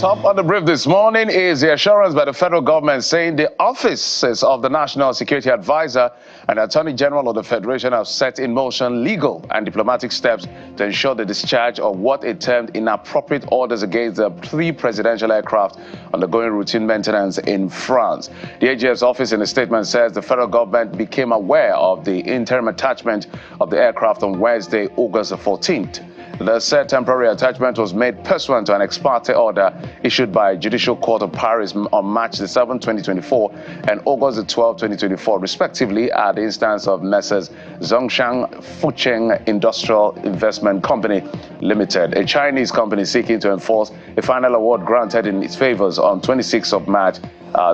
Top on the brief this morning is the assurance by the federal government saying the offices of the National Security Advisor and Attorney General of the Federation have set in motion legal and diplomatic steps to ensure the discharge of what it termed inappropriate orders against the 3 presidential aircraft undergoing routine maintenance in France. The AGF's office in a statement says the federal government became aware of the interim attachment of the aircraft on Wednesday, August the 14th. The said temporary attachment was made pursuant to an ex parte order issued by Judicial Court of Paris on March the 7th, 2024 and August the 12th, 2024, respectively, at the instance of Messrs. Zhongshan Fucheng Industrial Investment Company Limited, a Chinese company seeking to enforce a final award granted in its favors on 26th of March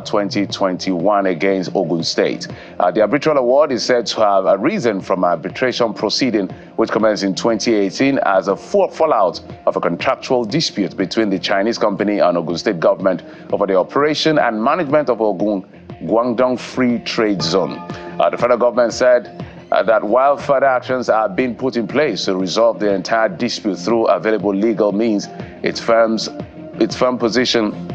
2021 against Ogun State. The arbitral award is said to have arisen from an arbitration proceeding which commenced in 2018 as a fallout of a contractual dispute between the Chinese company and Ogun State government over the operation and management of Ogun Guangdong Free Trade Zone. The federal government said that while further actions are being put in place to resolve the entire dispute through available legal means, its firm position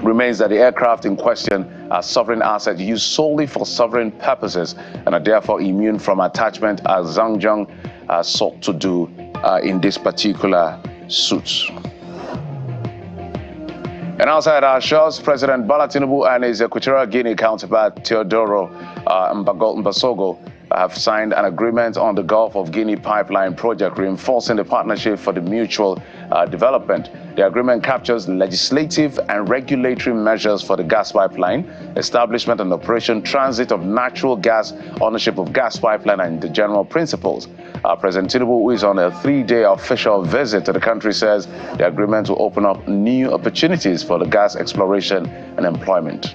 remains that the aircraft in question are sovereign assets used solely for sovereign purposes and are therefore immune from attachment as Zhangjiang sought to do in this particular suit. And outside our shores, President Bola Tinubu and his Equatorial Guinea counterpart Teodoro Mbasogo have signed an agreement on the Gulf of Guinea pipeline project, reinforcing the partnership for the mutual development. The agreement captures legislative and regulatory measures for the gas pipeline, establishment and operation, transit of natural gas, ownership of gas pipeline, and the general principles. President Tinubu, who is on a 3-day official visit to the country, says the agreement will open up new opportunities for the gas exploration and employment.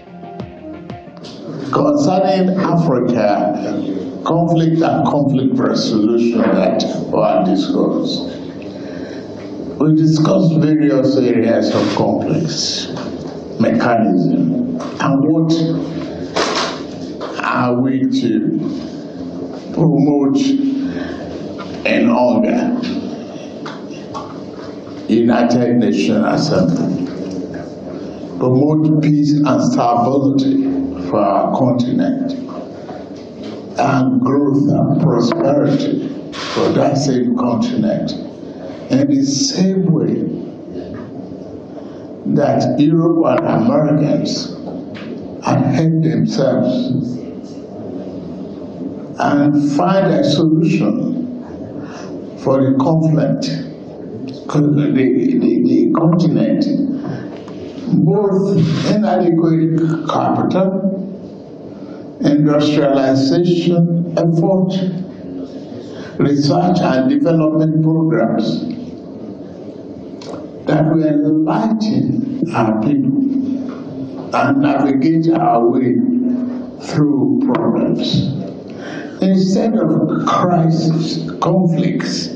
Concerning Africa, conflict and conflict resolution that were discussed. We discussed various areas of complex mechanism and what are we to promote in order United Nations Assembly, promote peace and stability for our continent, and growth and prosperity for that same continent in the same way that Europe and Americans have helped themselves and find a solution for the conflict, the continent, both inadequate capital, industrialization effort, research and development programs that will enlighten our people and navigate our way through problems. Instead of crisis, conflicts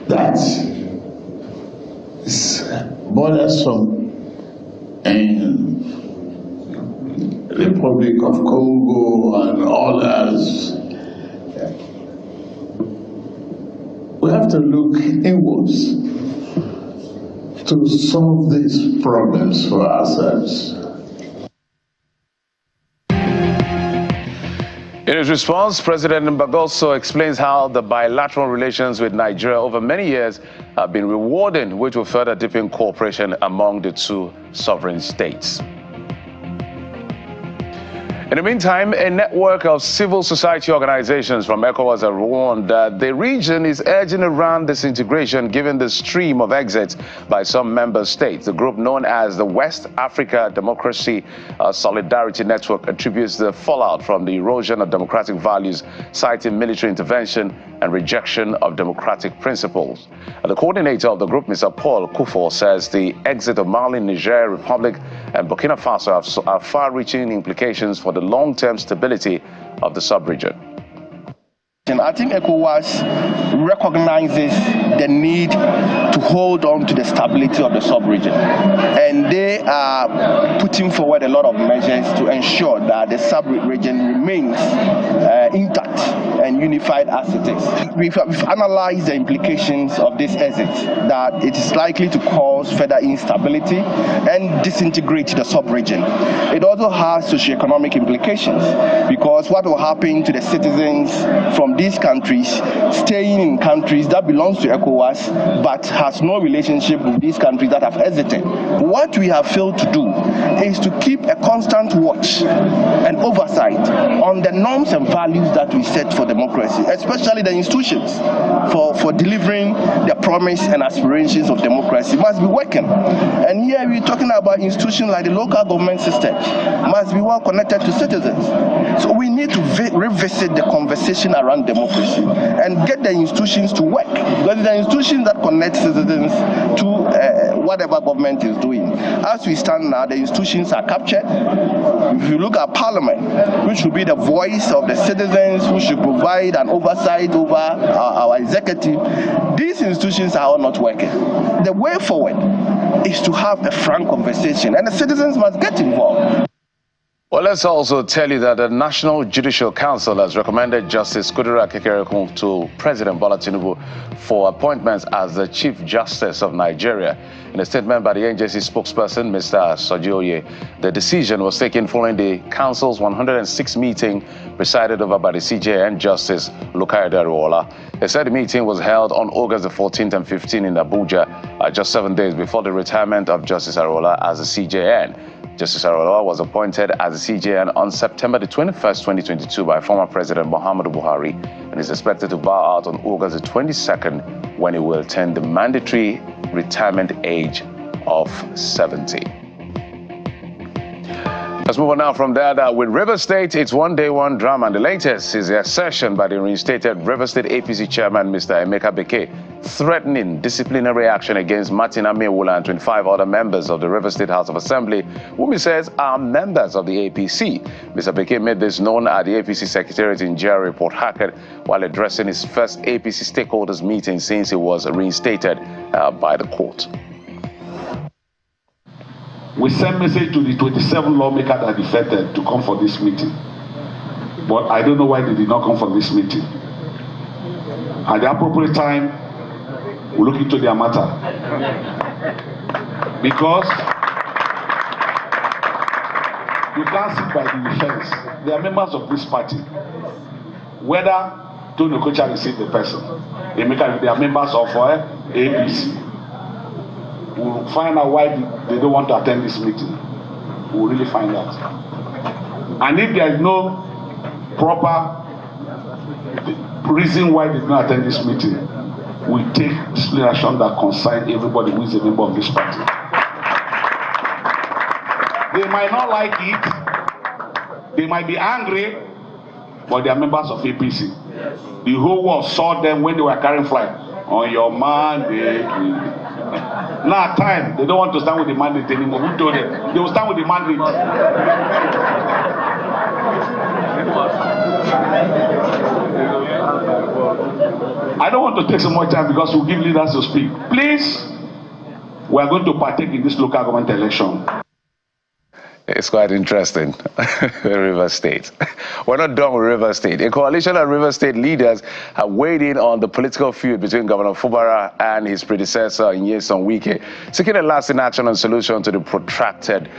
that is bothersome in Republic of Congo and others, we have to look inwards to solve these problems for ourselves. In his response, President Mbagoso explains how the bilateral relations with Nigeria over many years have been rewarding, which will further deepen cooperation among the 2 sovereign states. In the meantime, a network of civil society organizations from ECOWAS have warned that the region is edging around disintegration given the stream of exits by some member states. The group known as the West Africa Democracy Solidarity Network attributes the fallout from the erosion of democratic values, citing military intervention and rejection of democratic principles. The coordinator of the group, Mr. Paul Kufo, says the exit of Mali, Niger Republic, and Burkina Faso have far-reaching implications for the long-term stability of the sub-region. I think ECOWAS recognizes the need to hold on to the stability of the sub-region. And they are putting forward a lot of measures to ensure that the sub-region remains intact and unified as it is. We've analyzed the implications of this exit, that it is likely to cause further instability and disintegrate the sub-region. It also has socioeconomic implications, because what will happen to the citizens from these countries staying in countries that belongs to ECOWAS but has no relationship with these countries that have exited. What we have failed to do is to keep a constant watch and oversight on the norms and values that we set for democracy, especially the institutions for delivering the promise and aspirations of democracy must be working. And here we're talking about institutions like the local government system must be well connected to citizens. So we need to revisit the conversation around democracy and get the institutions to work, because it's the institutions that connect citizens to whatever government is doing. As we stand now, the institutions are captured. If you look at Parliament, which should be the voice of the citizens, who should provide an oversight over our executive, these institutions are all not working. The way forward is to have a frank conversation, and the citizens must get involved. Well, let's also tell you that the National Judicial Council has recommended Justice Kudura Kekereekun to President Bola Tinubu for appointments as the Chief Justice of Nigeria. In a statement by the NJC spokesperson, Mr. Sojioye, the decision was taken following the Council's 106th meeting presided over by the CJN Justice Lukayode Ariwoola. They said the meeting was held on August the 14th and 15th in Abuja, just 7 days before the retirement of Justice Ariwoola as the CJN. Justice Ariwoola was appointed as the CJN on September the 21st, 2022 by former President Muhammadu Buhari, and is expected to bow out on August the 22nd when he will attain the mandatory retirement age of 70. Let's move on now from there. With River State, it's one-day, one drama, and the latest is the assertion by the reinstated River State APC chairman, Mr. Emeka Beke, threatening disciplinary action against Martin Amewola and 25 other members of the River State House of Assembly, whom he says are members of the APC. Mr. Beke made this known at the APC Secretariat in GRA Port Harcourt while addressing his first APC stakeholders meeting since he was reinstated by the court. We sent message to the 27 lawmakers that defected to come for this meeting. But I don't know why they did not come for this meeting. At the appropriate time, we'll look into their matter. Because you can't sit by the defense. They are members of this party. Whether Tony Okocha received the person, they are members of APC. We'll find out why they don't want to attend this meeting. We'll really find out. And if there is no proper reason why they don't attend this meeting, we take disciplinary action that concerns everybody who is a member of this party. They might not like it, they might be angry, but they are members of APC. The whole world saw them when they were carrying flag. On your mandate. Now time, they don't want to stand with the mandate anymore. Who told them? They will stand with the mandate. I don't want to take so much time because we'll give leaders to speak. Please, we are going to partake in this local government election. It's quite interesting. River State. We're not done with River State. A coalition of River State leaders have weighed in on the political feud between Governor Fubara and his predecessor, Nyesom Wike, seeking a lasting action and solution to the protracted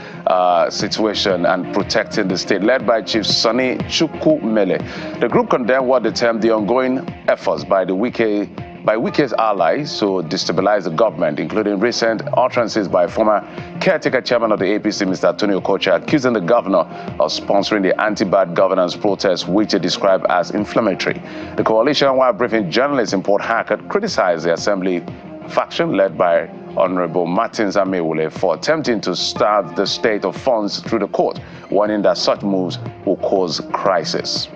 situation and protecting the state, led by Chief Sonny Chukwumele. The group condemned what they termed the ongoing efforts by Wike's allies to destabilize the government, including recent utterances by former caretaker chairman of the APC, Mr. Tony Okocha, accusing the governor of sponsoring the anti-bad governance protest, which they described as inflammatory. The coalition, while briefing journalists in Port Harcourt, criticized the assembly faction led by Honorable Martin Amewola for attempting to starve the state of funds through the court, warning that such moves will cause crisis.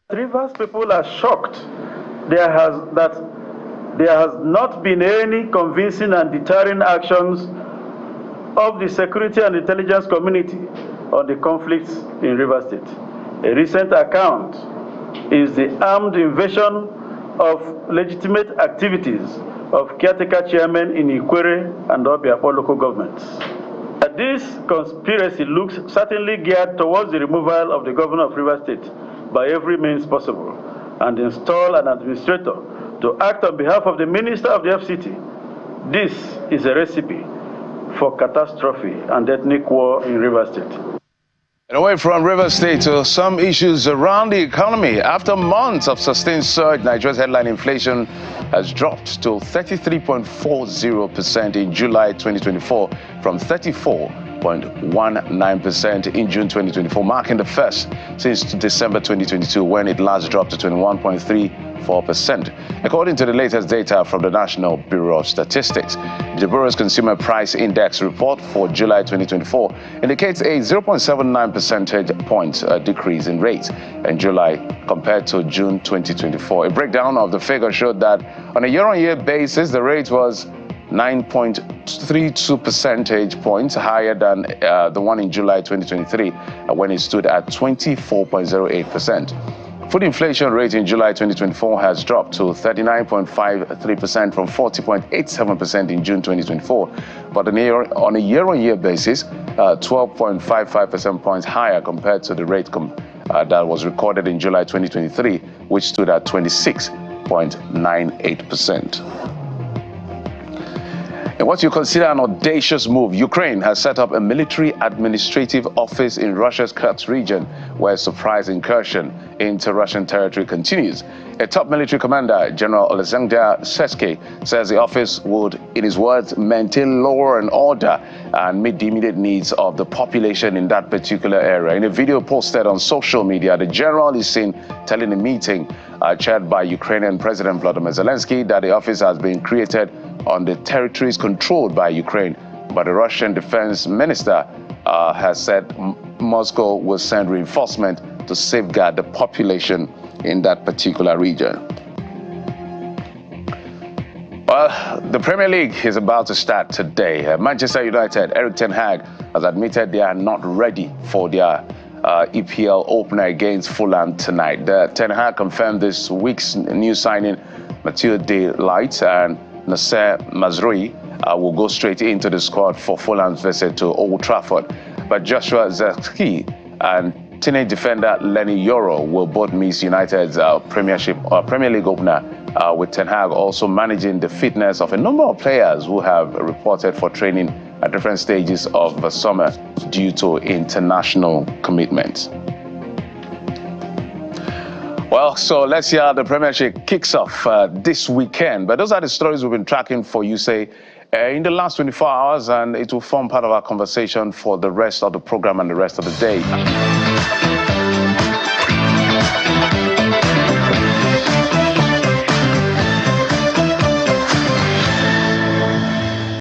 Rivers people are shocked. There has not been any convincing and deterring actions of the security and intelligence community on the conflicts in Rivers State. A recent account is the armed invasion of legitimate activities of caretaker chairmen in Ikwere and Obiakpo local governments. This conspiracy looks certainly geared towards the removal of the governor of Rivers State by every means possible and install an administrator to act on behalf of the minister of the FCT. This is a recipe for catastrophe and ethnic war in Rivers State. And away from Rivers State to some issues around the economy. After months of sustained surge, Nigeria's headline inflation has dropped to 33.40% in July 2024 from 34.19% in June 2024, marking the first since December 2022 when it last dropped to 21.34%. According to the latest data from the National Bureau of Statistics, the Bureau's Consumer Price Index report for July 2024 indicates a 0.79 percentage point decrease in rates in July compared to June 2024. A breakdown of the figure showed that on a year-on-year basis, the rate was 9.32 percentage points higher than the one in July 2023, when it stood at 24.08%. Food inflation rate in July 2024 has dropped to 39.53% from 40.87% in June 2024, but on a year-on-year basis, 12.55 percentage points higher compared to the rate that was recorded in July 2023, which stood at 26.98%. In what you consider an audacious move, Ukraine has set up a military administrative office in Russia's Kursk region, where a surprise incursion into Russian territory continues. A top military commander, General Alexander Seizure, says the office would, in his words, maintain law and order and meet the immediate needs of the population in that particular area. In a video posted on social media, the general is seen telling a meeting chaired by Ukrainian President Volodymyr Zelensky that the office has been created on the territories controlled by Ukraine, but the Russian defense minister has said Moscow will send reinforcement to safeguard the population in that particular region. Well, the Premier League is about to start today. Manchester United, Erik ten Hag, has admitted they are not ready for their EPL opener against Fulham tonight. Ten Hag confirmed this week's new signing, Mathieu de Ligt and Nasser Mazraoui will go straight into the squad for Fulham's visit to Old Trafford. But Joshua Zirkzee and teenage defender Lenny Yoro will both miss United's Premier League opener, with Ten Hag also managing the fitness of a number of players who have reported for training at different stages of the summer due to international commitments. Well, so let's see how the Premiership kicks off this weekend. But those are the stories we've been tracking for you, in the last 24 hours, and it will form part of our conversation for the rest of the program and the rest of the day.